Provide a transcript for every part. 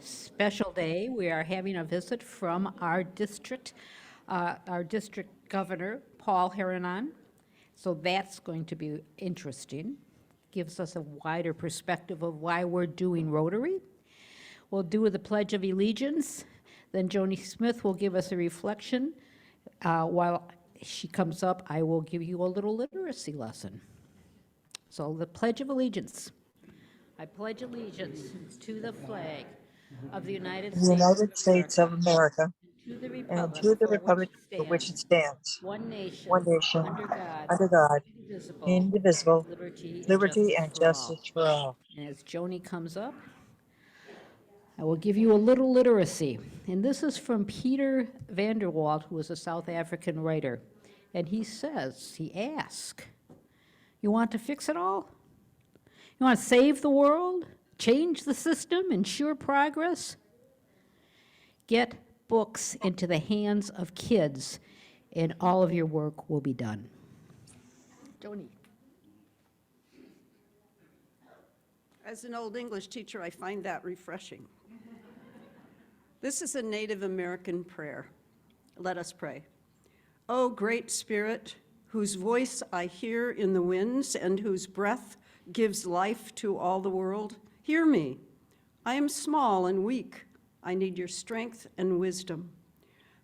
special day. We are having a visit from our district governor, Paul Haranon. So that's going to be interesting. Gives us a wider perspective of why we're doing Rotary. We'll do the Pledge of Allegiance. Then Joni Smith will give us a reflection. While she comes up, I will give you a little literacy lesson. So the Pledge of Allegiance. I pledge allegiance to the flag of the United The States United States of America to the and republic to the for which republic it for which it stands, stands, one one nation, nation, under under God, indivisible, indivisible, liberty and liberty justice and for all. justice for all. And as Joni comes up, I will give you a little literacy. And this is from Peter van der Walt, who is a South African writer. And he asks, you want to fix it all? You want to save the world, change the system, ensure progress? Get books into the hands of kids, and all of your work will be done. Joni. As an old English teacher, I find that refreshing. This is a Native American prayer. Let us pray. O great Spirit, whose voice I hear in the winds and whose breath gives life to all the world, hear me. I am small and weak. I need your strength and wisdom.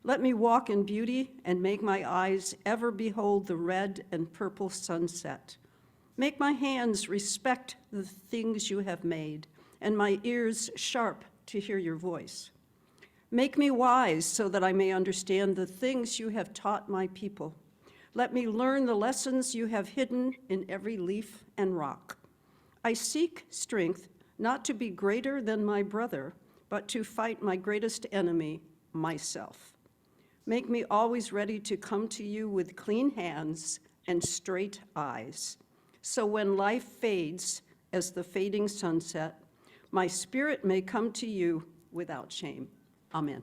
Let me walk in beauty and make my eyes ever behold the red and purple sunset. Make my hands respect the things you have made and my ears sharp to hear your voice. Make me wise so that I may understand the things you have taught my people. Let me learn the lessons you have hidden in every leaf and rock. I seek strength not to be greater than my brother, but to fight my greatest enemy, myself. Make me always ready to come to you with clean hands and straight eyes. So when life fades as the fading sunset, my spirit may come to you without shame. Amen.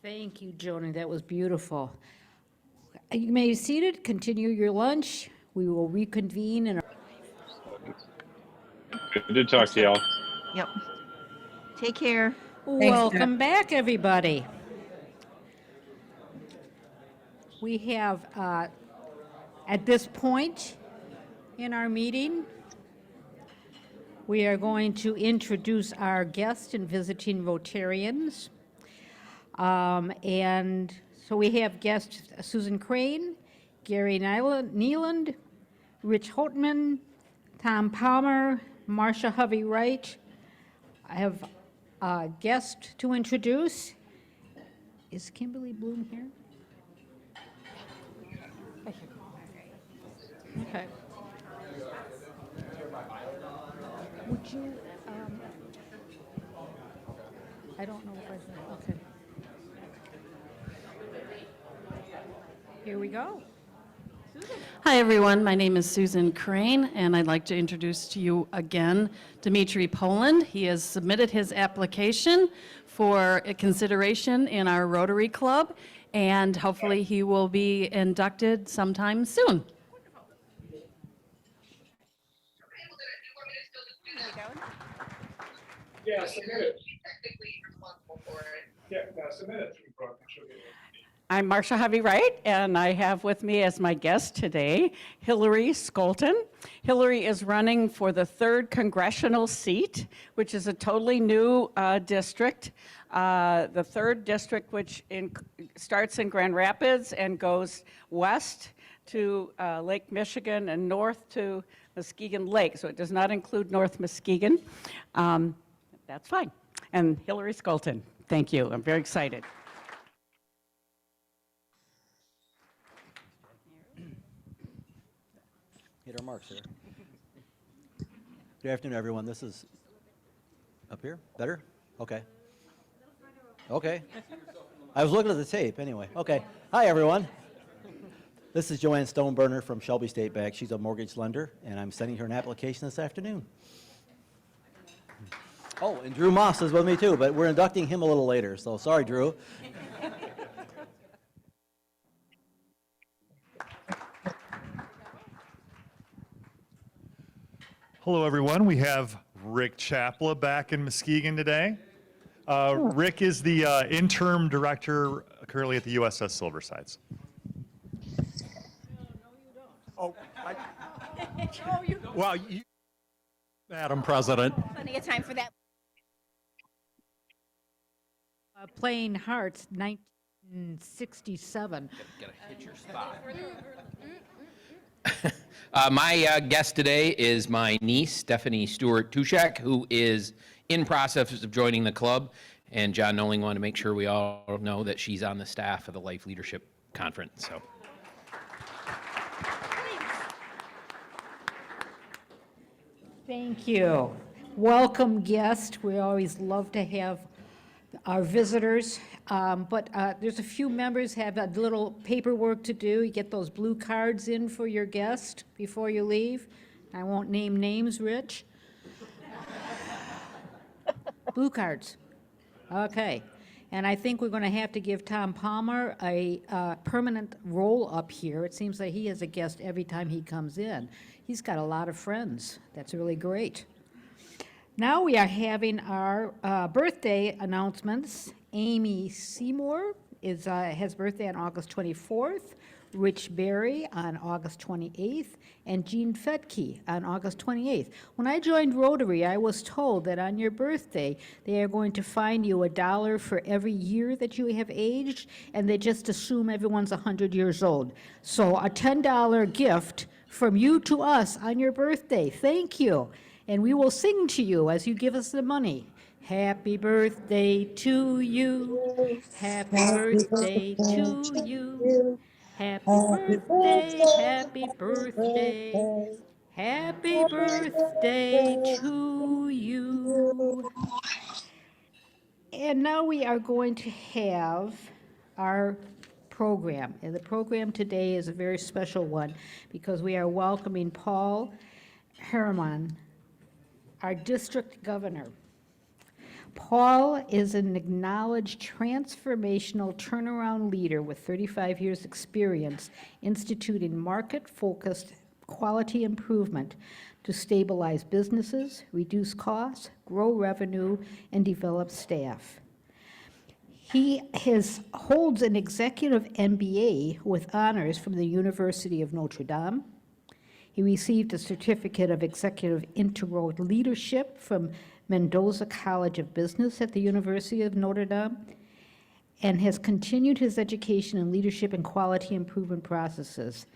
Thank you, Joni. That was beautiful. You may be seated, continue your lunch. We will reconvene in Good to talk to y'all. Yep. Take care. Welcome back, everybody. We have, at this point in our meeting, we are going to introduce our guest and visiting Rotarians. And so we have guests Susan Crane, Gary Neeland, Rich Holtman, Tom Palmer, Marcia Hovey-Wright. I have a guest to introduce. Is Kimberly Bloom here? Okay. Would you, I don't know if I, okay. Here we go. Hi, everyone. My name is Susan Crane, and I'd like to introduce to you again Dimitri Poland. He has submitted his application for a consideration in our Rotary Club, and hopefully he will be inducted sometime soon. Yeah, submit it. Yeah, submit it. I'm Marcia Hovey-Wright, and I have with me as my guest today Hillary Skolton. Hillary is running for the 3rd congressional seat, which is a totally new district. The 3rd district, which starts in Grand Rapids and goes west to Lake Michigan and north to Muskegon Lake. So it does not include North Muskegon. That's fine. And Hillary Skolton, thank you. I'm very excited. Hit our marks here. Good afternoon, everyone. This is up here. Better? Okay. Okay. I was looking at the tape anyway. Okay. Hi, everyone. This is Joanne Stoneburner from Shelby State Bank. She's a mortgage lender, and I'm sending her an application this afternoon. Oh, and Drew Moss is with me too, but we're inducting him a little later, so sorry, Drew. Hello, everyone. We have Rick Chapla back in Muskegon today. Rick is the interim director currently at the USS Silversides. Oh, well, Madam President. Plenty of time for that. Playing Hearts, 1967. Gotta hit your spot. My guest today is my niece, Stephanie Stewart Tushak, who is in process of joining the club. And John Noling wanted to make sure we all know that she's on the staff of the Life Leadership Conference. So, Thank you. Welcome guest. We always love to have our visitors. But there's a few members have a little paperwork to do. You get those blue cards in for your guest before you leave. I won't name names, Rich. Blue cards. Okay. And I think we're going to have to give Tom Palmer a permanent role up here. It seems like he has a guest every time he comes in. He's got a lot of friends. That's really great. Now we are having our birthday announcements. Amy Seymour has birthday on August 24th, Rich Berry on August 28th, and Jean Fetke on August 28th. When I joined Rotary, I was told that on your birthday, they are going to fine you $1 for every year that you have aged, and they just assume everyone's 100 years old. So a $10 gift from you to us on your birthday. Thank you. And we will sing to you as you give us the money. Happy birthday to you. Happy birthday to you. Happy birthday, happy birthday. Happy birthday to you. And now we are going to have our program. And the program today is a very special one because we are welcoming Paul Harriman, our district governor. Paul is an acknowledged transformational turnaround leader with 35 years' experience instituting market-focused quality improvement to stabilize businesses, reduce costs, grow revenue, and develop staff. He holds an executive MBA with honors from the University of Notre Dame. He received a certificate of executive integral leadership from Mendoza College of Business at the University of Notre Dame, and has continued his education in leadership and quality improvement processes.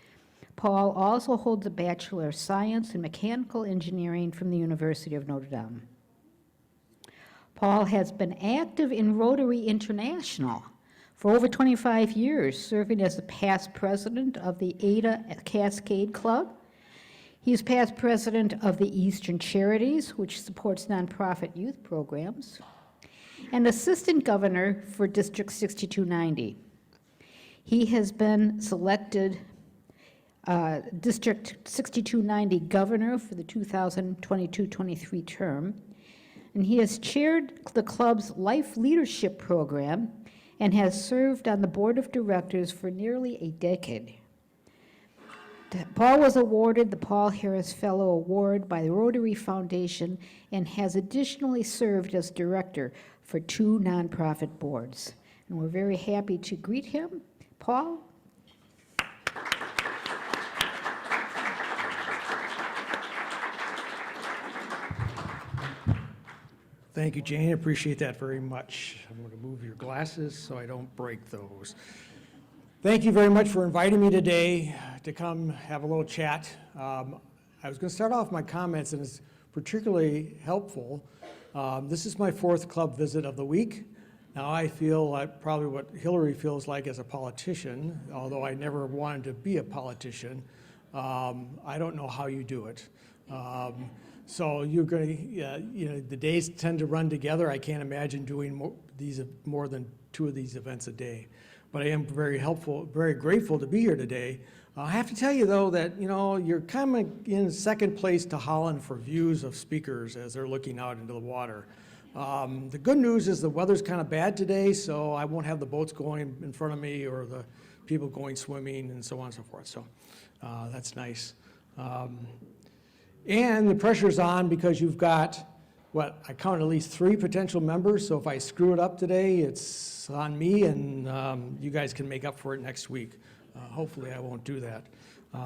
Paul also holds a Bachelor of Science in Mechanical Engineering from the University of Notre Dame. Paul has been active in Rotary International for over 25 years, serving as the past president of the Ada Cascade Club. He's past president of the Eastern Charities, which supports nonprofit youth programs, and assistant governor for District 6290. He has been selected District 6290 governor for the 2022-23 term, and he has chaired the club's Life Leadership Program and has served on the board of directors for nearly a decade. Paul was awarded the Paul Harris Fellow Award by the Rotary Foundation and has additionally served as director for 2 nonprofit boards. And we're very happy to greet him. Paul? Thank you, Jane. I appreciate that very much. I'm going to move your glasses so I don't break those. Thank you very much for inviting me today to come have a little chat. I was going to start off my comments, and it's particularly helpful. This is my 4th club visit of the week. Now, I feel like probably what Hillary feels like as a politician, although I never wanted to be a politician. I don't know how you do it. So you're going to, the days tend to run together. I can't imagine doing more than 2 of these events a day. But I am very grateful to be here today. I have to tell you, though, that, you're kind of in second place to Holland for views of speakers as they're looking out into the water. The good news is the weather's kind of bad today, so I won't have the boats going in front of me or the people going swimming and so on and so forth. So that's nice. And the pressure's on because you've got I count at least 3 potential members, so if I screw it up today, it's on me, and you guys can make up for it next week. Hopefully I won't do that.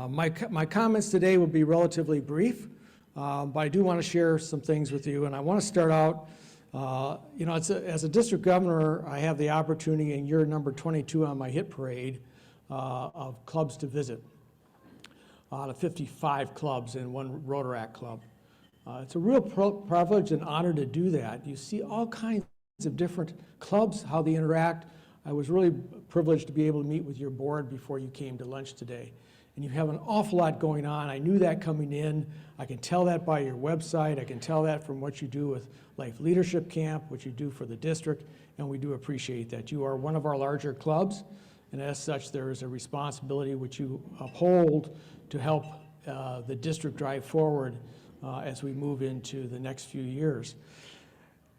My comments today will be relatively brief, but I do want to share some things with you, and I want to start out, as a district governor, I have the opportunity in year number 22 on my hit parade of clubs to visit, out of 55 clubs and 1 Rotaract club. It's a real privilege and honor to do that. You see all kinds of different clubs, how they interact. I was really privileged to be able to meet with your board before you came to lunch today. And you have an awful lot going on. I knew that coming in. I can tell that by your website. I can tell that from what you do with Life Leadership Camp, what you do for the district, and we do appreciate that. You are one of our larger clubs, and as such, there is a responsibility which you uphold to help the district drive forward as we move into the next few years.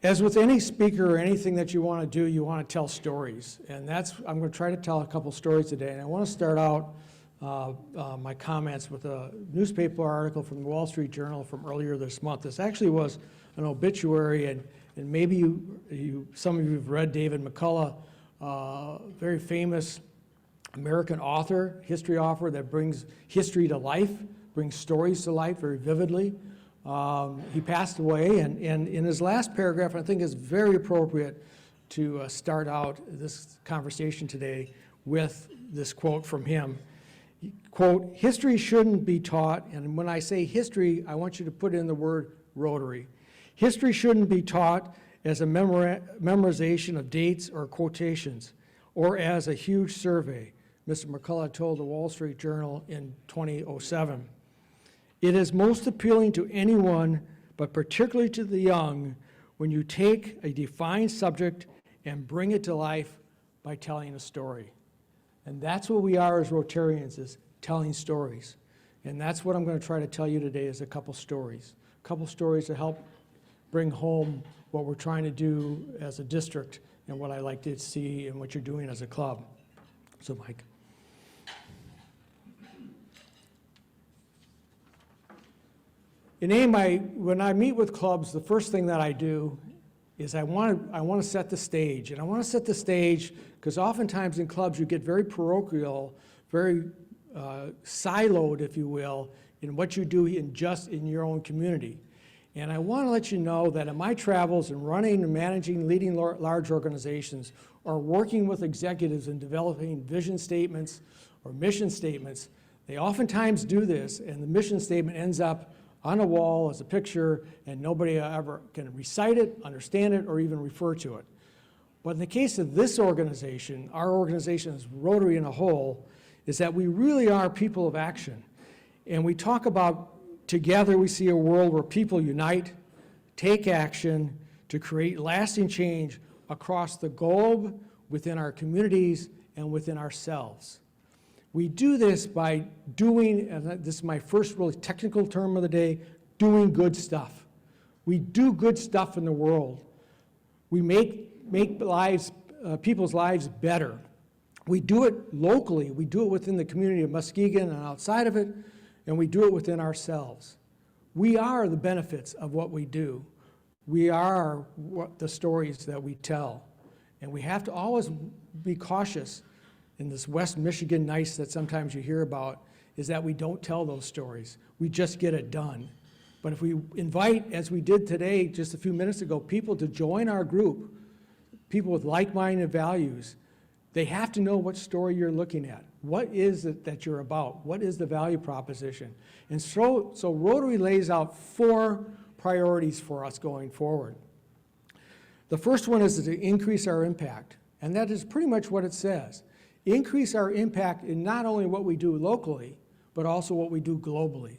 As with any speaker or anything that you want to do, you want to tell stories. And I'm going to try to tell a couple stories today. And I want to start out my comments with a newspaper article from the Wall Street Journal from earlier this month. This actually was an obituary, and maybe some of you have read David McCullough, very famous American author, history author that brings history to life, brings stories to life very vividly. He passed away, and in his last paragraph, I think is very appropriate to start out this conversation today with this quote from him. Quote, "History shouldn't be taught," and when I say history, I want you to put in the word Rotary. "History shouldn't be taught as a memorization of dates or quotations, or as a huge survey," Mr. McCullough told the Wall Street Journal in 2007. "It is most appealing to anyone, but particularly to the young, when you take a defined subject and bring it to life by telling a story." And that's what we are as Rotarians, is telling stories. And that's what I'm going to try to tell you today, is a couple stories. A couple stories to help bring home what we're trying to do as a district and what I like to see and what you're doing as a club. So, Mike. When I meet with clubs, the first thing that I do is I want to set the stage. And I want to set the stage because oftentimes in clubs you get very parochial, very siloed, if you will, in what you do just in your own community. And I want to let you know that in my travels in running and managing, leading large organizations, or working with executives in developing vision statements or mission statements, they oftentimes do this, and the mission statement ends up on a wall as a picture, and nobody ever can recite it, understand it, or even refer to it. But in the case of this organization, our organization as Rotary in a whole, is that we really are people of action. And we talk about, together we see a world where people unite, take action to create lasting change across the globe, within our communities, and within ourselves. We do this by doing, and this is my first really technical term of the day, doing good stuff. We do good stuff in the world. We make people's lives better. We do it locally. We do it within the community of Muskegon and outside of it, and we do it within ourselves. We are the benefits of what we do. We are the stories that we tell. And we have to always be cautious in this West Michigan nice that sometimes you hear about, is that we don't tell those stories. We just get it done. But if we invite, as we did today, just a few minutes ago, people to join our group, people with like-minded values, they have to know what story you're looking at. What is it that you're about? What is the value proposition? And so Rotary lays out 4 priorities for us going forward. The first one is to increase our impact, and that is pretty much what it says. Increase our impact in not only what we do locally, but also what we do globally.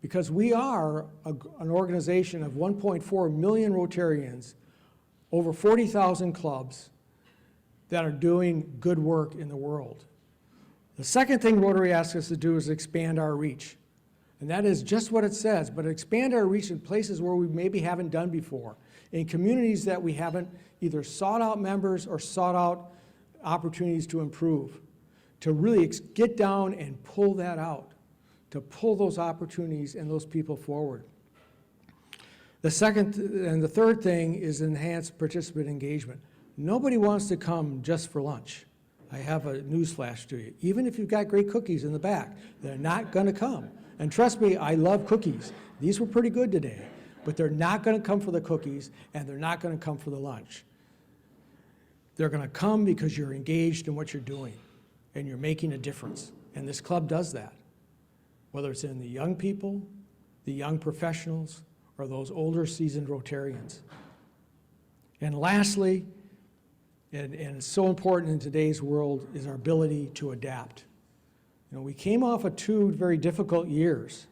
Because we are an organization of 1.4 million Rotarians, over 40,000 clubs that are doing good work in the world. The second thing Rotary asks us to do is expand our reach. And that is just what it says, but expand our reach in places where we maybe haven't done before, in communities that we haven't either sought out members or sought out opportunities to improve, to really get down and pull that out, to pull those opportunities and those people forward. The second and the third thing is enhanced participant engagement. Nobody wants to come just for lunch. I have a newsflash to you. Even if you've got great cookies in the back, they're not going to come. And trust me, I love cookies. These were pretty good today. But they're not going to come for the cookies, and they're not going to come for the lunch. They're going to come because you're engaged in what you're doing, and you're making a difference. And this club does that, whether it's in the young people, the young professionals, or those older seasoned Rotarians. And lastly, and it's so important in today's world, is our ability to adapt. You know, we came off of 2 very difficult years.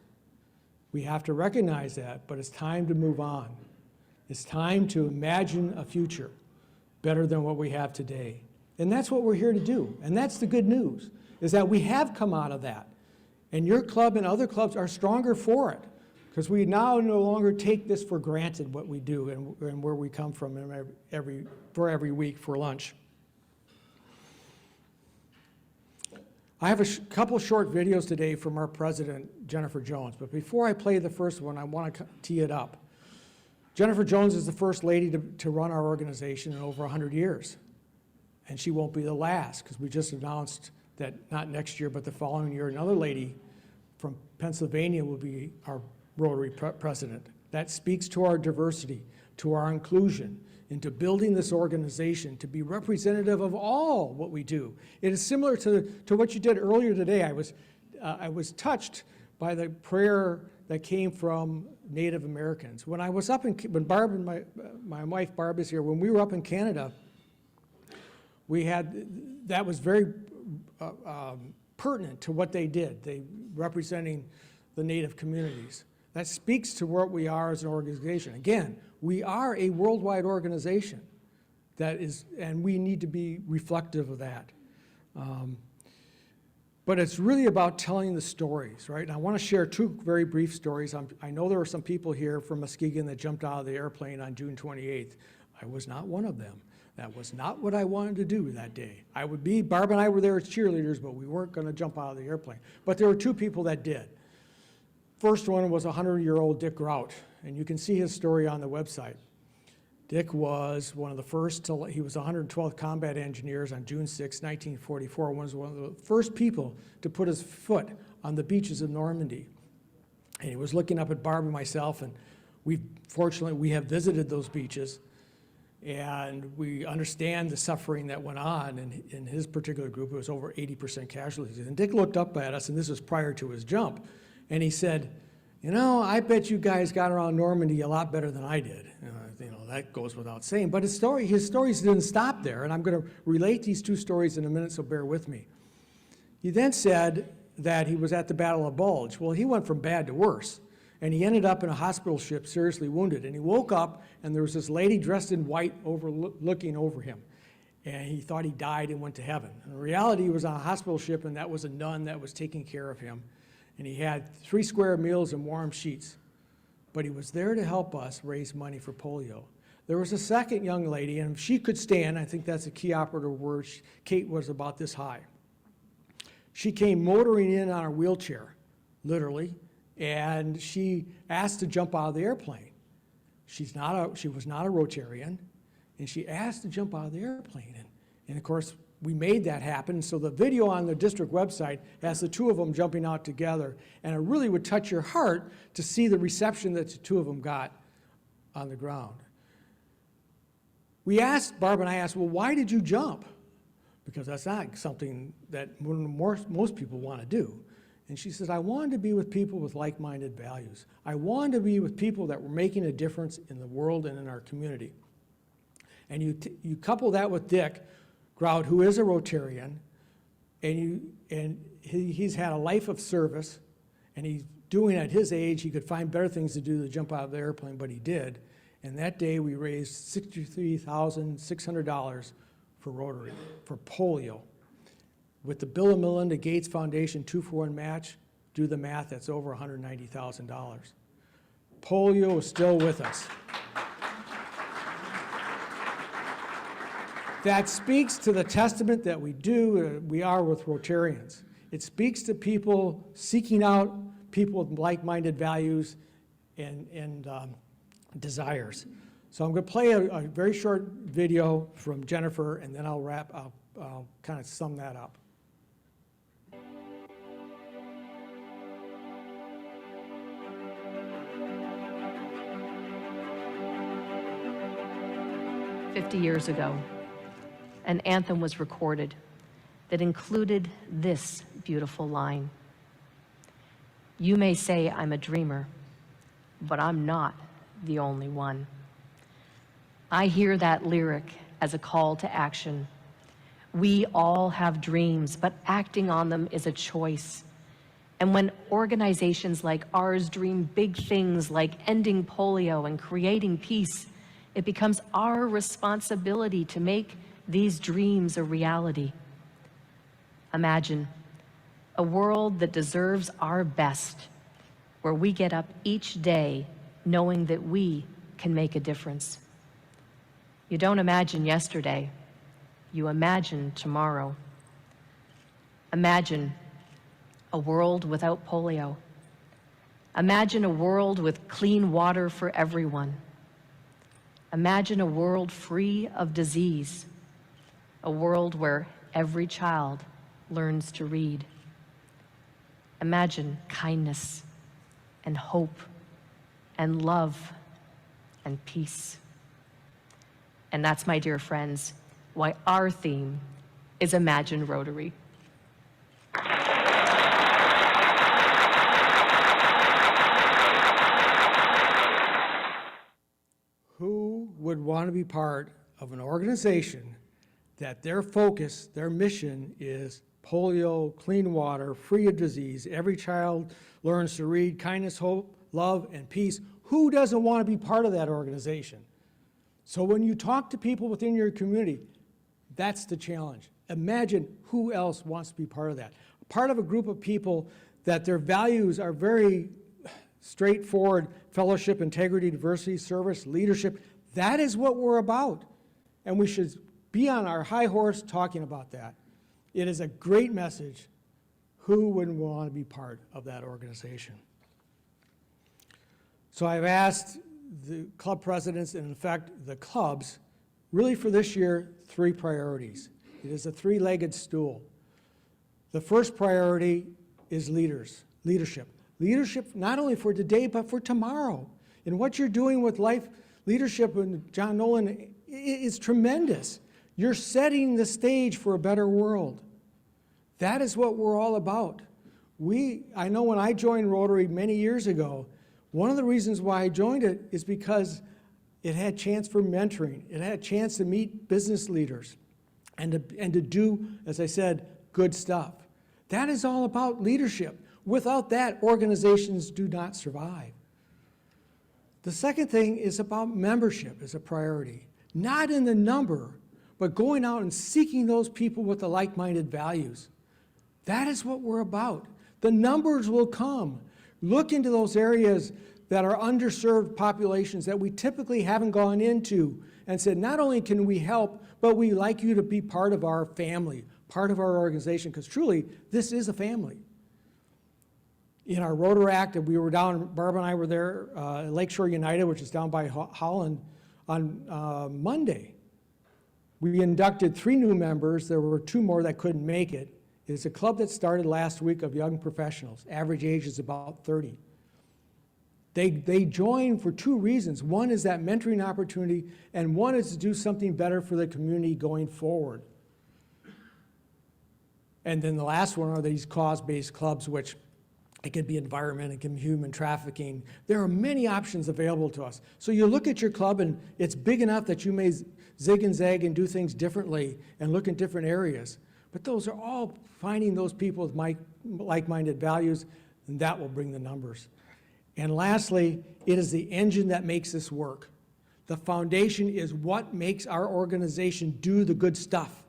We have to recognize that, but it's time to move on. It's time to imagine a future better than what we have today. And that's what we're here to do. And that's the good news, is that we have come out of that. And your club and other clubs are stronger for it, because we now no longer take this for granted, what we do and where we come from every week for lunch. I have a couple short videos today from our president, Jennifer Jones. But before I play the first one, I want to tee it up. Jennifer Jones is the first lady to run our organization in over 100 years. And she won't be the last, because we just announced that not next year, but the following year, another lady from Pennsylvania will be our Rotary president. That speaks to our diversity, to our inclusion, into building this organization to be representative of all what we do. It is similar to what you did earlier today. I was touched by the prayer that came from Native Americans. When I was up in, when Barb and my wife Barb is here, when we were up in Canada, we had, that was very pertinent to what they did, they representing the Native communities. That speaks to what we are as an organization. Again, we are a worldwide organization that is, and we need to be reflective of that. But it's really about telling the stories, right? And I want to share 2 very brief stories. I know there were some people here from Muskegon that jumped out of the airplane on June 28th. I was not one of them. That was not what I wanted to do that day. I would be, Barb and I were there as cheerleaders, but we weren't going to jump out of the airplane. But there were 2 people that did. First one was 100-year-old Dick Grout, and you can see his story on the website. Dick was one of the first, he was 112th Combat Engineers on June 6, 1944, was one of the first people to put his foot on the beaches of Normandy. And he was looking up at Barb and myself, and fortunately, we have visited those beaches, and we understand the suffering that went on in his particular group. It was over 80% casualties. And Dick looked up at us, and this was prior to his jump, and he said, you know, I bet you guys got around Normandy a lot better than I did. You know, that goes without saying. But his stories didn't stop there, and I'm going to relate these 2 stories in a minute, so bear with me. He then said that he was at the Battle of Bulge. Well, he went from bad to worse, and he ended up in a hospital ship seriously wounded. And he woke up, and there was this lady dressed in white looking over him. And he thought he died and went to heaven. In reality, he was on a hospital ship, and that was a nun that was taking care of him. And he had 3 square meals and warm sheets. But he was there to help us raise money for polio. There was a second young lady, and if she could stand, I think that's a key operative word, Kate was about this high. She came motoring in on her wheelchair, literally, and she asked to jump out of the airplane. She was not a Rotarian, and she asked to jump out of the airplane. And of course, we made that happen. So the video on the district website has the 2 of them jumping out together, and it really would touch your heart to see the reception that the 2 of them got on the ground. Barb and I asked, well, why did you jump? Because that's not something that most people want to do. And she says, I wanted to be with people with like-minded values. I wanted to be with people that were making a difference in the world and in our community. And you couple that with Dick Grout, who is a Rotarian, and he's had a life of service, and he's doing at his age, he could find better things to do than jump out of the airplane, but he did. And that day we raised $63,600 for Rotary, for polio. With the Bill and Melinda Gates Foundation 2-for-1 match, do the math, that's over $190,000. Polio is still with us. That speaks to the testament that we are with Rotarians. It speaks to people seeking out people with like-minded values and desires. So I'm going to play a very short video from Jennifer, and then I'll kind of sum that up. Years ago, an anthem was recorded that included this beautiful line. You may say I'm a dreamer, but I'm not the only one. I hear that lyric as a call to action. We all have dreams, but acting on them is a choice. And when organizations like ours dream big things like ending polio and creating peace, it becomes our responsibility to make these dreams a reality. Imagine a world that deserves our best, where we get up each day knowing that we can make a difference. You don't imagine yesterday, you imagine tomorrow. Imagine a world without polio. Imagine a world with clean water for everyone. Imagine a world free of disease, a world where every child learns to read. Imagine kindness and hope and love and peace. And that's, my dear friends, why our theme is Imagine Rotary. Who would want to be part of an organization that their focus, their mission is polio, clean water, free of disease, every child learns to read, kindness, hope, love, and peace? Who doesn't want to be part of that organization? So when you talk to people within your community, that's the challenge. Imagine who else wants to be part of that. Part of a group of people that their values are very straightforward: fellowship, integrity, diversity, service, leadership. That is what we're about. And we should be on our high horse talking about that. It is a great message. Who wouldn't want to be part of that organization? So I've asked the club presidents, and in fact the clubs, really for this year, 3 priorities. It is a 3-legged stool. The first priority is leadership. Leadership not only for today, but for tomorrow. And what you're doing with life leadership, and John Nolan, is tremendous. You're setting the stage for a better world. That is what we're all about. I know when I joined Rotary many years ago, one of the reasons why I joined it is because it had chance for mentoring. It had a chance to meet business leaders and to do, as I said, good stuff. That is all about leadership. Without that, organizations do not survive. The second thing is about membership as a priority. Not in the number, but going out and seeking those people with the like-minded values. That is what we're about. The numbers will come. Look into those areas that are underserved populations that we typically haven't gone into and said, not only can we help, but we like you to be part of our family, part of our organization, because truly, this is a family. In our Rotaract, and we were down, Barbara and I were there, Lakeshore United, which is down by Holland, on Monday. We inducted 3 new members. There were 2 more that couldn't make it. It's a club that started last week of young professionals. Average age is about 30. They join for 2 reasons. One is that mentoring opportunity, and one is to do something better for the community going forward. And then the last one are these cause-based clubs, which it can be environment, it can be human trafficking. There are many options available to us. So you look at your club and it's big enough that you may zig and zag and do things differently and look in different areas. But those are all finding those people with like-minded values, and that will bring the numbers. And lastly, it is the engine that makes this work. The foundation is what makes our organization do the good stuff.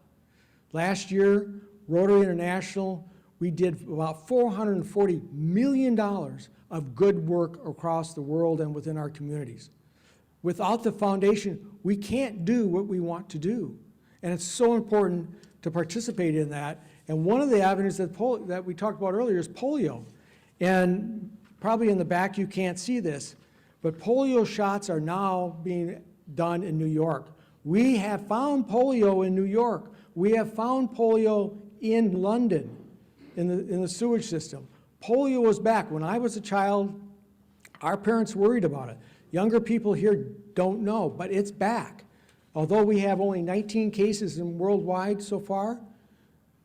Last year, Rotary International, we did about $440 million of good work across the world and within our communities. Without the foundation, we can't do what we want to do. And it's so important to participate in that. And one of the avenues that we talked about earlier is polio. And probably in the back you can't see this, But polio shots are now being done in New York. We have found polio in New York. We have found polio in London, in the sewage system. Polio is back. When I was a child, our parents worried about it. Younger people here don't know, but it's back. Although we have only 19 cases worldwide so far,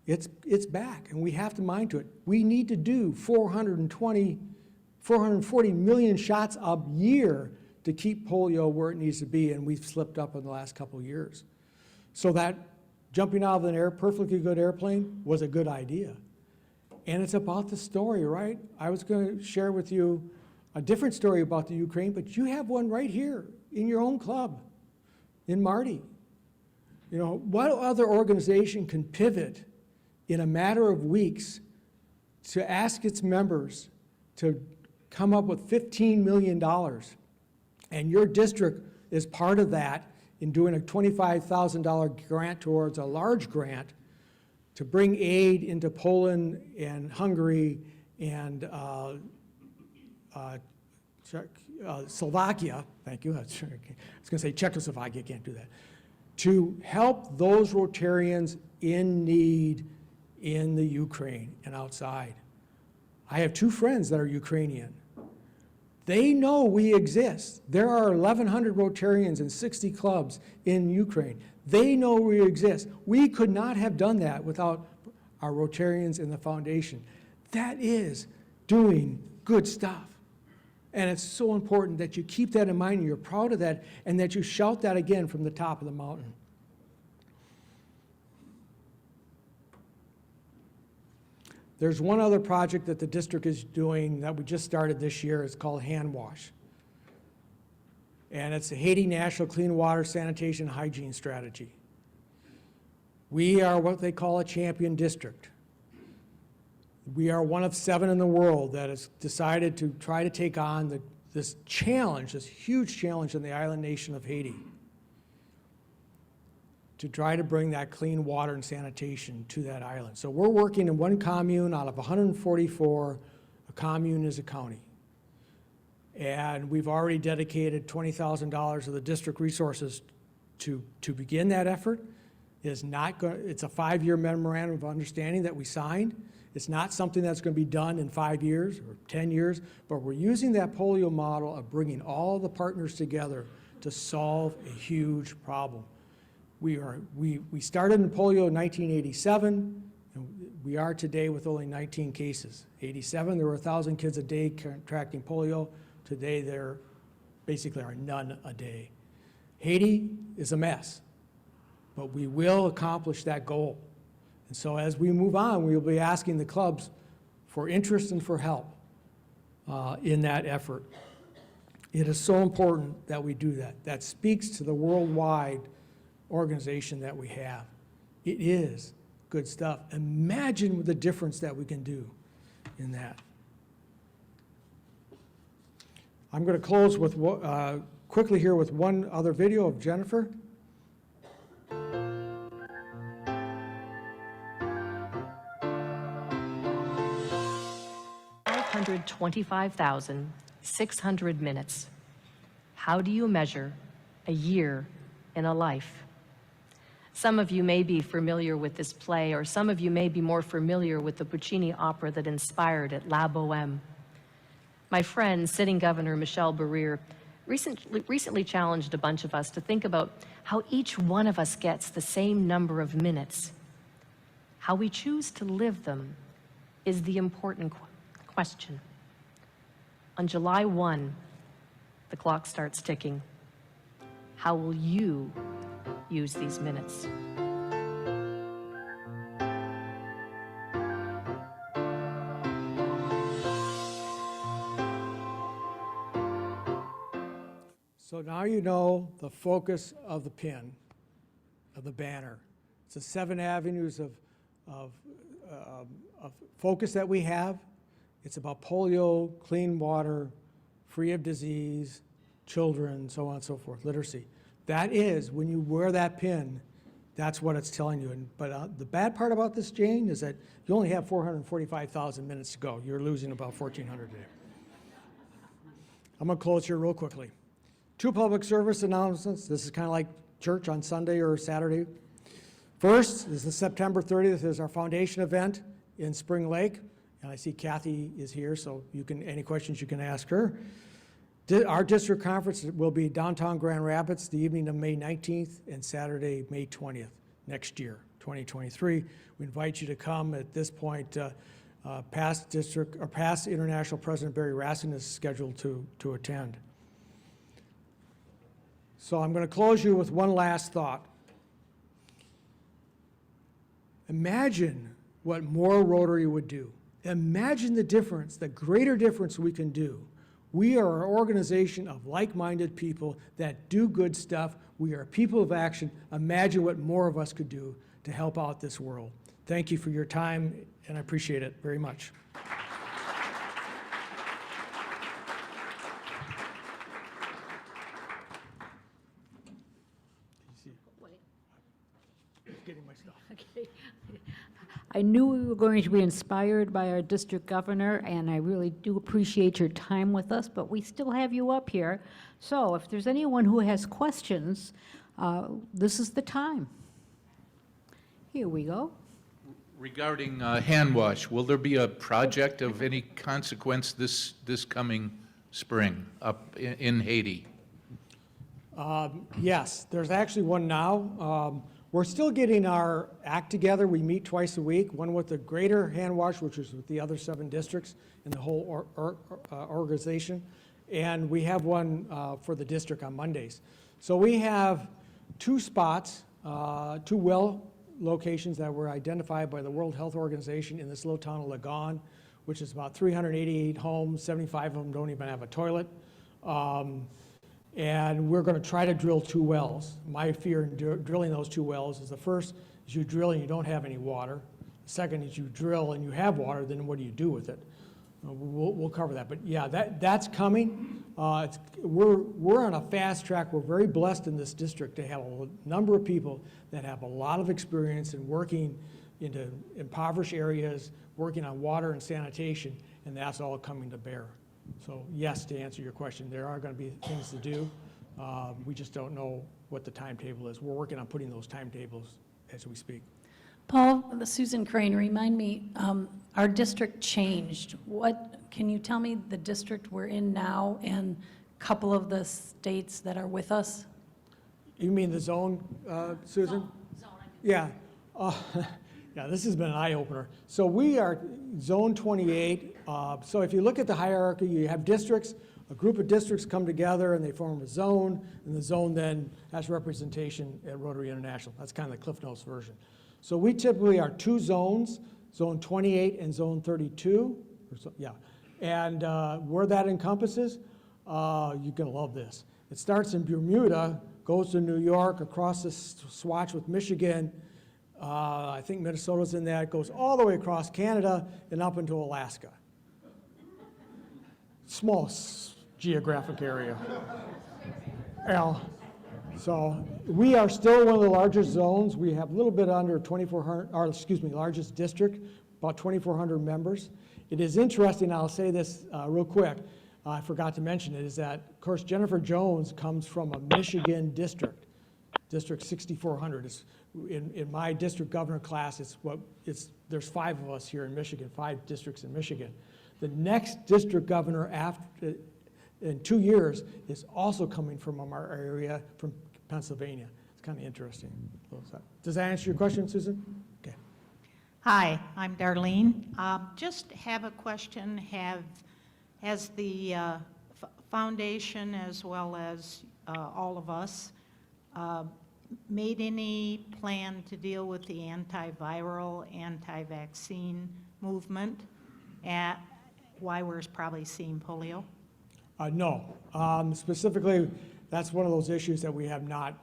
it's back, and we have to mind to it. We need to do 440 million shots a year to keep polio where it needs to be, and we've slipped up in the last couple of years. So that jumping out of an perfectly good airplane was a good idea. And it's about the story, right? I was going to share with you a different story about the Ukraine, but you have one right here in your own club, in Marty. You know, what other organization can pivot in a matter of weeks to ask its members to come up with $15 million? And your district is part of that in doing a $25,000 grant towards a large grant to bring aid into Poland and Hungary and Slovakia, thank you, I was going to say Czechoslovakia, can't do that, to help those Rotarians in need in the Ukraine and outside. I have two friends that are Ukrainian. They know we exist. There are 1,100 Rotarians and 60 clubs in Ukraine. They know we exist. We could not have done that without our Rotarians in the foundation. That is doing good stuff. And it's so important that you keep that in mind and you're proud of that and that you shout that again from the top of the mountain. There's one other project that the district is doing that we just started this year. It's called Hand Wash. And it's the Haiti National Clean Water Sanitation Hygiene Strategy. We are what they call a champion district. We are one of 7 in the world that has decided to try to take on this challenge, this huge challenge in the island nation of Haiti, to try to bring that clean water and sanitation to that island. So we're working in one commune out of 144. A commune is a county. And we've already dedicated $20,000 of the district resources to begin that effort. It's a 5-year memorandum of understanding that we signed. It's not something that's going to be done in 5 years or 10 years, but we're using that polio model of bringing all the partners together to solve a huge problem. We started in polio in 1987, and we are today with only 19 cases. 87, there were 1,000 kids a day contracting polio. Today, there basically are none a day. Haiti is a mess, but we will accomplish that goal. And so as we move on, we will be asking the clubs for interest and for help in that effort. It is so important that we do that. That speaks to the worldwide organization that we have. It is good stuff. Imagine the difference that we can do in that. I'm going to close with quickly here with one other video of Jennifer. 525,600 minutes. How do you measure a year in a life? Some of you may be familiar with this play, or some of you may be more familiar with the Puccini opera that inspired it, La Bohème. My friend, sitting Governor Michelle Barrere, recently challenged a bunch of us to think about how each one of us gets the same number of minutes. How we choose to live them is the important question. On July 1, the clock starts ticking. How will you use these minutes? So now you know the focus of the pin, of the banner. It's the 7 avenues of focus that we have. It's about polio, clean water, free of disease, children, so on and so forth, literacy. That is, when you wear that pin, that's what it's telling you. But the bad part about this, Jane, is that you only have 445,000 minutes to go. You're losing about 1,400 a day. I'm going to close here real quickly. 2 public service announcements. This is kind of like church on Sunday or Saturday. First is the September 30th is our foundation event in Spring Lake. And I see Kathy is here, so any questions you can ask her. Our district conference will be downtown Grand Rapids the evening of May 19th and Saturday, May 20th next year, 2023. We invite you to come. At this point, past International President Barry Rassin is scheduled to attend. So I'm going to close you with one last thought. Imagine what more Rotary would do. Imagine the difference, the greater difference we can do. We are an organization of like-minded people that do good stuff. We are a people of action. Imagine what more of us could do to help out this world. Thank you for your time, and I appreciate it very much. Getting my stuff. Okay. I knew we were going to be inspired by our district governor, and I really do appreciate your time with us, but we still have you up here. So if there's anyone who has questions, this is the time. Here we go. Regarding hand wash, will there be a project of any consequence this coming spring up in Haiti? Yes, there's actually one now. We're still getting our act together. We meet twice a week, one with the greater hand wash, which is with the other 7 districts in the whole organization. And we have one for the district on Mondays. So we have 2 spots, 2 well locations that were identified by the World Health Organization in this little town of Lagon, which is about 388 homes, 75 of them don't even have a toilet. And we're going to try to drill 2 wells. My fear in drilling those 2 wells is the first is you drill and you don't have any water. The second is you drill and you have water, then what do you do with it? We'll cover that. But yeah, that's coming. We're on a fast track. We're very blessed in this district to have a number of people that have a lot of experience in working into impoverished areas, working on water and sanitation, and that's all coming to bear. So yes, to answer your question, there are going to be things to do. We just don't know what the timetable is. We're working on putting those timetables as we speak. Paul, Susan Crane, remind me, our district changed. Can you tell me the district we're in now and a couple of the states that are with us? You mean the zone, Susan? Zone. Yeah. Yeah, this has been an eye-opener. So we are Zone 28. So if you look at the hierarchy, you have districts. A group of districts come together and they form a zone, and the zone then has representation at Rotary International. That's kind of the Cliff Notes version. So we typically are 2 zones, Zone 28 and Zone 32. Yeah. And where that encompasses, you're going to love this. It starts in Bermuda, goes to New York, across the swatch with Michigan. I think Minnesota's in that. It goes all the way across Canada and up into Alaska. Small geographic area. So we are still one of the largest zones. We have a little bit under 2,400, or excuse me, largest district, about 2,400 members. It is interesting, I'll say this real quick, I forgot to mention it, is that, of course, Jennifer Jones comes from a Michigan district, District 6400. In my district governor class, there's 5 of us here in Michigan, 5 districts in Michigan. The next district governor after, in 2 years, is also coming from our area, from Pennsylvania. It's kind of interesting. Does that answer your question, Susan? Okay. Hi, I'm Darlene. Just have a question. Has the foundation, as well as all of us, made any plan to deal with the antiviral, anti-vaccine movement, at why we're probably seeing polio? No. Specifically, that's one of those issues that we have not,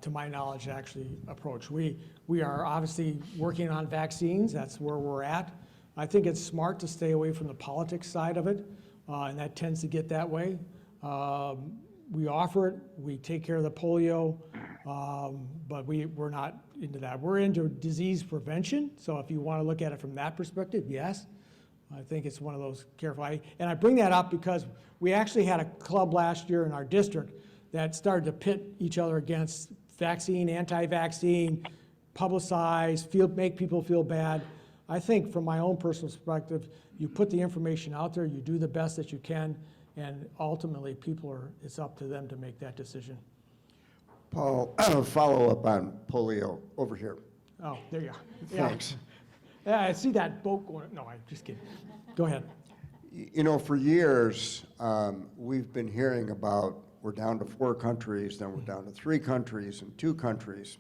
to my knowledge, actually approached. We are obviously working on vaccines. That's where we're at. I think it's smart to stay away from the politics side of it, and that tends to get that way. We offer it. We take care of the polio, but we're not into that. We're into disease prevention, so if you want to look at it from that perspective, yes. I think it's one of those careful. And I bring that up because we actually had a club last year in our district that started to pit each other against vaccine, anti-vaccine, publicize, make people feel bad. I think from my own personal perspective, you put the information out there, you do the best that you can, and ultimately it's up to them to make that decision. Paul, follow up on polio over here. Oh, there you are. Yeah. Thanks. Yeah, I see that boat going, no, I'm just kidding. Go ahead. You know, for years, we've been hearing about we're down to 4 countries, then we're down to 3 countries and 2 countries.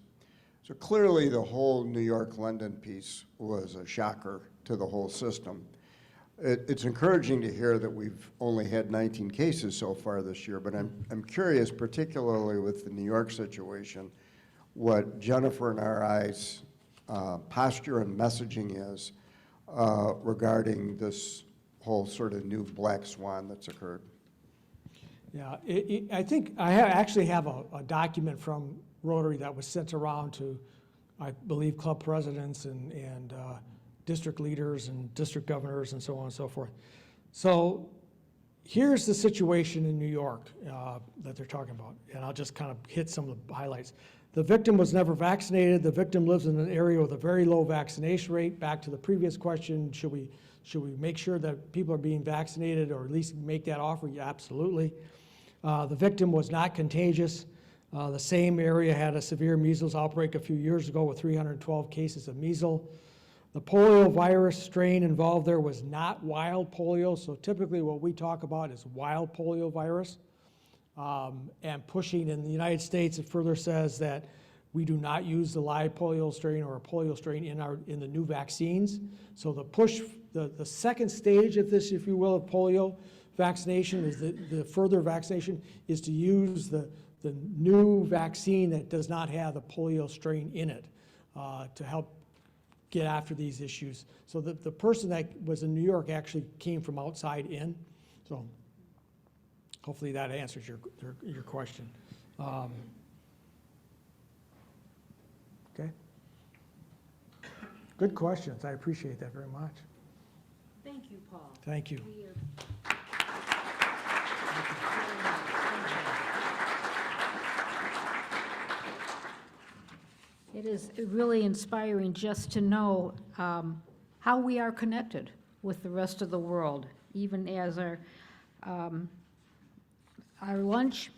So clearly the whole New York-London piece was a shocker to the whole system. It's encouraging to hear that we've only had 19 cases so far this year, but I'm curious, particularly with the New York situation, what Jennifer and I's posture and messaging is regarding this whole sort of new black swan that's occurred. Yeah, I think I actually have a document from Rotary that was sent around to, I believe, club presidents and district leaders and district governors and so on and so forth. So here's the situation in New York that they're talking about, and I'll just kind of hit some of the highlights. The victim was never vaccinated. The victim lives in an area with a very low vaccination rate. Back to the previous question, should we make sure that people are being vaccinated or at least make that offer? Yeah, absolutely. The victim was not contagious. The same area had a severe measles outbreak a few years ago with 312 cases of measles. The polio virus strain involved there was not wild polio, so typically what we talk about is wild polio virus. And pushing in the United States, it further says that we do not use the live polio strain or a polio strain in the new vaccines. So the push, the second stage of this, if you will, of polio vaccination is the further vaccination is to use the new vaccine that does not have the polio strain in it to help get after these issues. So the person that was in New York actually came from outside in. So hopefully that answers your question. Okay. Good questions. I appreciate that very much. Thank you, Paul. Thank you. It is really inspiring just to know how we are connected with the rest of the world, even as our lunch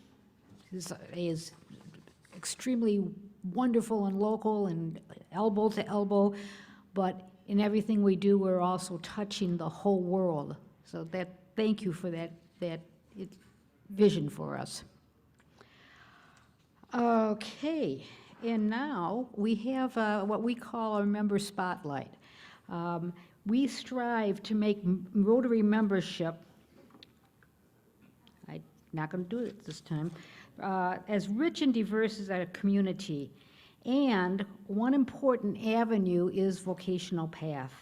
is extremely wonderful and local and elbow to elbow, but in everything we do, we're also touching the whole world. So thank you for that vision for us. Okay, and now we have what we call our member spotlight. We strive to make Rotary membership, I'm not going to do it this time, as rich and diverse as our community. And one important avenue is vocational path.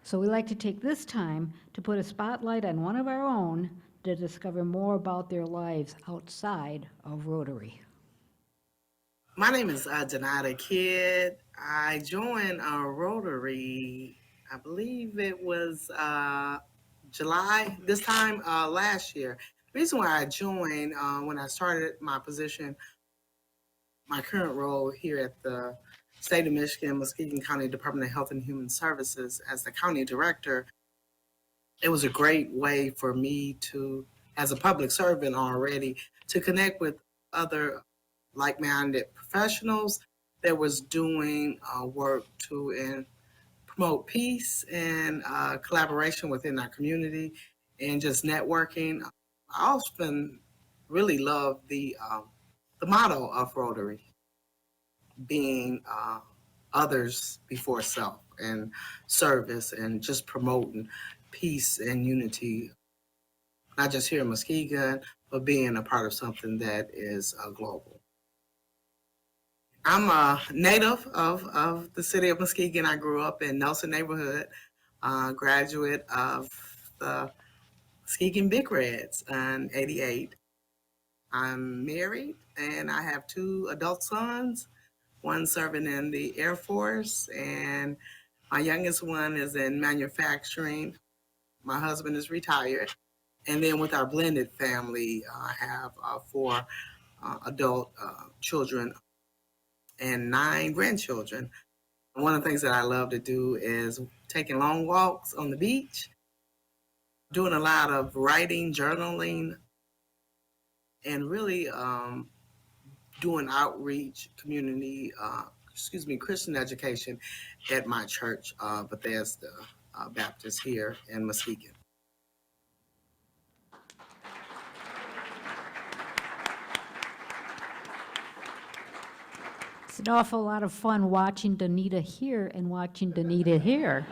So we like to take this time to put a spotlight on one of our own to discover more about their lives outside of Rotary. My name is Janata Kidd. I joined Rotary, I believe it was July, this time last year. The reason why I joined when I started my position, my current role here at the State of Michigan, Muskegon County Department of Health and Human Services as the county director, it was a great way for me to, as a public servant already, to connect with other like-minded professionals that was doing work to promote peace and collaboration within our community and just networking. I often really love the motto of Rotary, being others before self and service and just promoting peace and unity, not just here in Muskegon, but being a part of something that is global. I'm a native of the city of Muskegon. I grew up in Nelson neighborhood, graduate of the Muskegon Big Reds in '88. I'm married and I have 2 adult sons, one serving in the Air Force and my youngest one is in manufacturing. My husband is retired. And then with our blended family, I have 4 adult children and 9 grandchildren. One of the things that I love to do is taking long walks on the beach, doing a lot of writing, journaling, and really doing outreach, community, Christian education at my church, Bethesda Baptist here in Muskegon. It's an awful lot of fun watching Danita here and watching Danita here.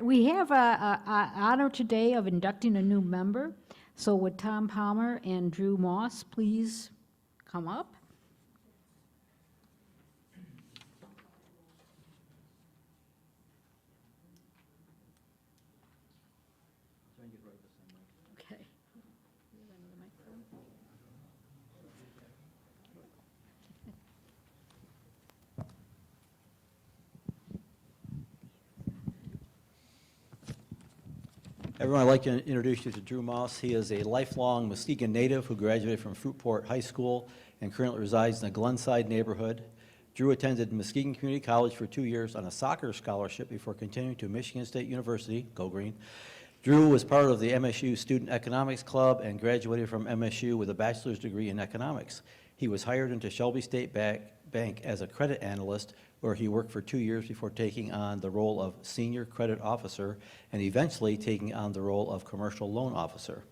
We have a honor today of inducting a new member. So would Tom Palmer and Drew Moss please come up? Okay. Everyone, I'd like to introduce you to Drew Moss. He is a lifelong Muskegon native who graduated from Fruitport High School and currently resides in the Glenside neighborhood. Drew attended Muskegon Community College for 2 years on a soccer scholarship before continuing to Michigan State University, go Green. Drew was part of the MSU Student Economics Club and graduated from MSU with a bachelor's degree in economics. He was hired into Shelby State Bank as a credit analyst, where he worked for 2 years before taking on the role of senior credit officer and eventually taking on the role of commercial loan officer.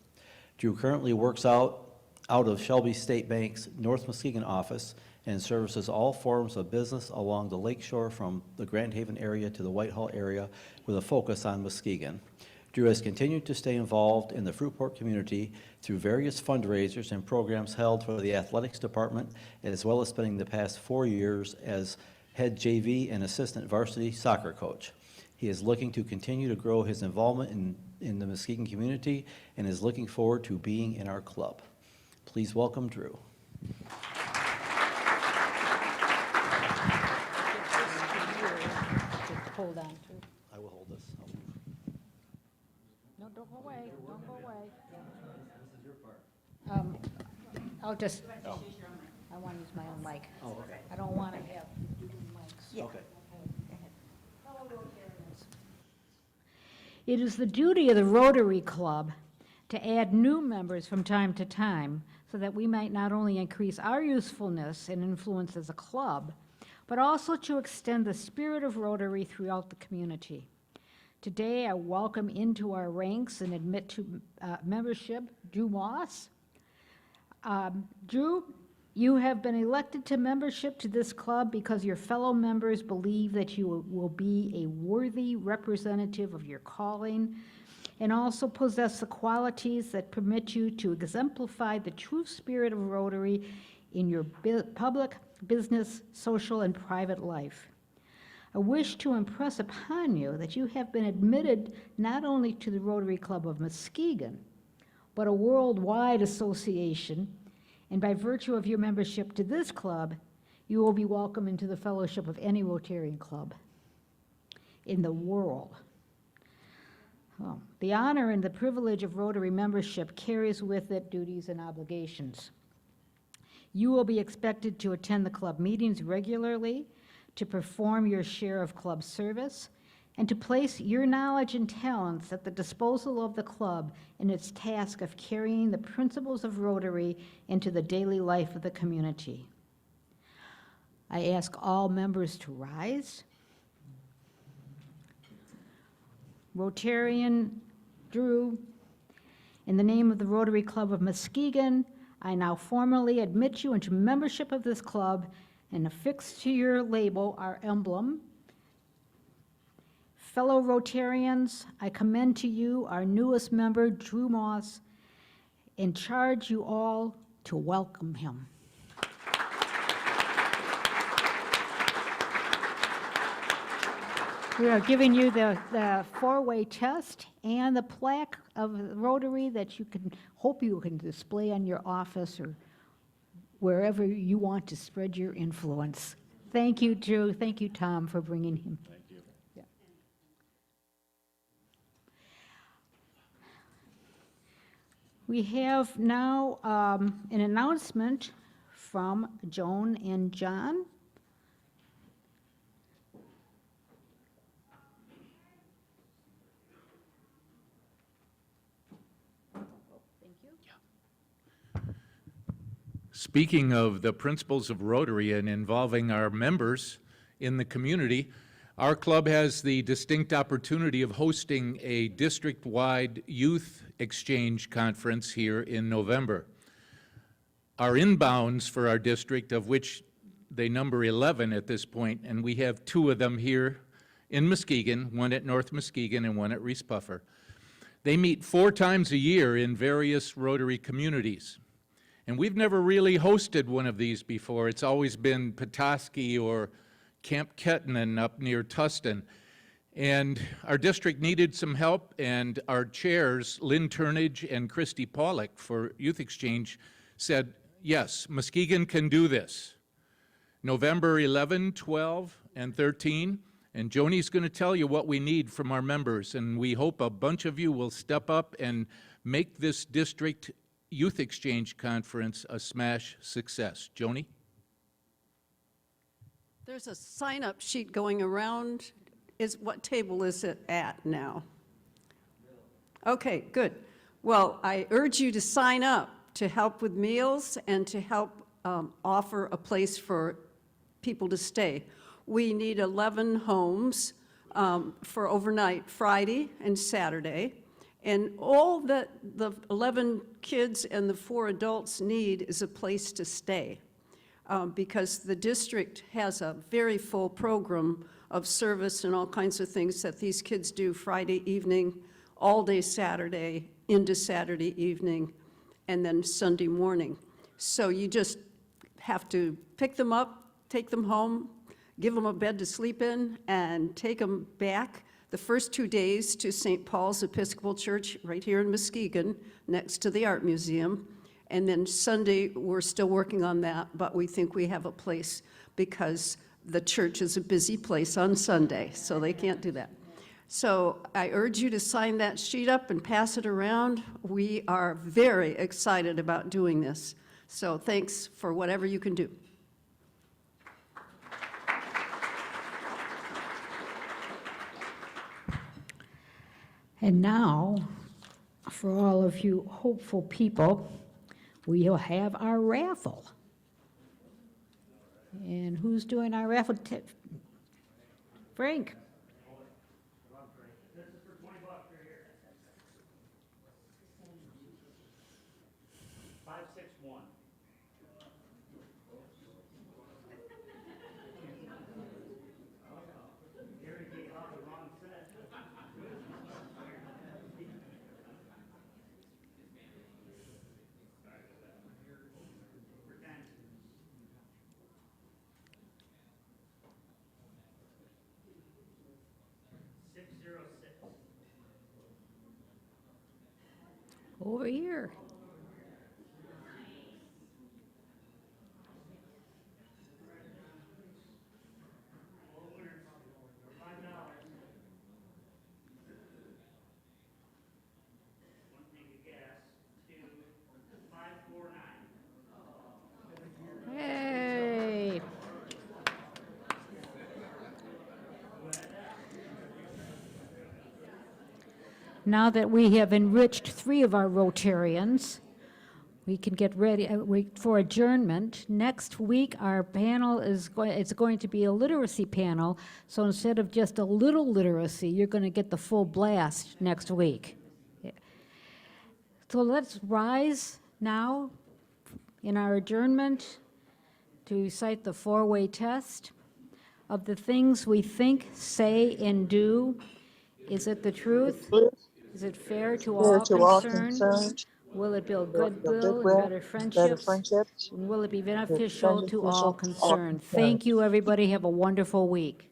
Drew currently works out of Shelby State Bank's North Muskegon office and services all forms of business along the lakeshore from the Grand Haven area to the Whitehall area with a focus on Muskegon. Drew has continued to stay involved in the Fruitport community through various fundraisers and programs held for the athletics department, as well as spending the past 4 years as head JV and assistant varsity soccer coach. He is looking to continue to grow his involvement in the Muskegon community and is looking forward to being in our club. Please welcome Drew. Hold on to. I will hold this. No, don't go away, don't go away. This is your part. I'll just, I want to use my own mic. Oh, okay. I don't want to have mics. Okay. It is the duty of the Rotary Club to add new members from time to time so that we might not only increase our usefulness and influence as a club, but also to extend the spirit of Rotary throughout the community. Today, I welcome into our ranks and admit to membership Drew Moss. Drew, you have been elected to membership to this club because your fellow members believe that you will be a worthy representative of your calling and also possess the qualities that permit you to exemplify the true spirit of Rotary in your public, business, social, and private life. I wish to impress upon you that you have been admitted not only to the Rotary Club of Muskegon, but a worldwide association, and by virtue of your membership to this club, you will be welcome into the fellowship of any Rotarian club in the world. Well, the honor and the privilege of Rotary membership carries with it duties and obligations. You will be expected to attend the club meetings regularly, to perform your share of club service, and to place your knowledge and talents at the disposal of the club in its task of carrying the principles of Rotary into the daily life of the community. I ask all members to rise. Rotarian Drew, in the name of the Rotary Club of Muskegon, I now formally admit you into membership of this club and affix to your label our emblem. Fellow Rotarians, I commend to you our newest member, Drew Moss, and charge you all to welcome him. We are giving you the four-way test and the plaque of Rotary that you can, hope you can display on your office or wherever you want to spread your influence. Thank you, Drew. Thank you, Tom, for bringing him. Thank you. Yeah. We have now an announcement from Joan and John. Speaking of the principles of Rotary and involving our members in the community, our club has the distinct opportunity of hosting a district-wide youth exchange conference here in November. Our inbounds for our district, of which they number 11 at this point, and we have 2 of them here in Muskegon, one at North Muskegon and one at Reese Puffer. They meet 4 times a year in various Rotary communities. And we've never really hosted one of these before. It's always been Petoskey or Camp Kettinen up near Tustin. And our district needed some help, and our chairs, Lynn Turnage and Christy Pollock for Youth Exchange, said, yes, Muskegon can do this. November 11, 12, and 13, and Joni's going to tell you what we need from our members, and we hope a bunch of you will step up and make this district Youth Exchange Conference a smash success. Joni? There's a sign-up sheet going around. What table is it at now? Okay, good. Well, I urge you to sign up to help with meals and to help offer a place for people to stay. We need 11 homes for overnight Friday and Saturday. And all that the 11 kids and the 4 adults need is a place to stay, because the district has a very full program of service and all kinds of things that these kids do Friday evening, all day Saturday, into Saturday evening, and then Sunday morning. So you just have to pick them up, take them home, give them a bed to sleep in, and take them back the first 2 days to St. Paul's Episcopal Church right here in Muskegon, next to the Art Museum. And then Sunday, we're still working on that, but we think we have a place because the church is a busy place on Sunday, so they can't do that. So I urge you to sign that sheet up and pass it around. We are very excited about doing this. So thanks for whatever you can do. And now, for all of you hopeful people, we'll have our raffle. And who's doing our raffle? Frank. This is for $20 right here. 561. Over here. Hey. Now that we have enriched 3 of our Rotarians, we can get ready for adjournment. Next week, our panel is going to be a literacy panel. So instead of just a little literacy, you're going to get the full blast next week. So let's rise now in our adjournment to recite the 4-way test. Of the things we think, say, and do, is it the truth? Is it fair to all concerned? Will it build goodwill and better friendships? And will it be beneficial to all concerned? Thank you, everybody. Have a wonderful week.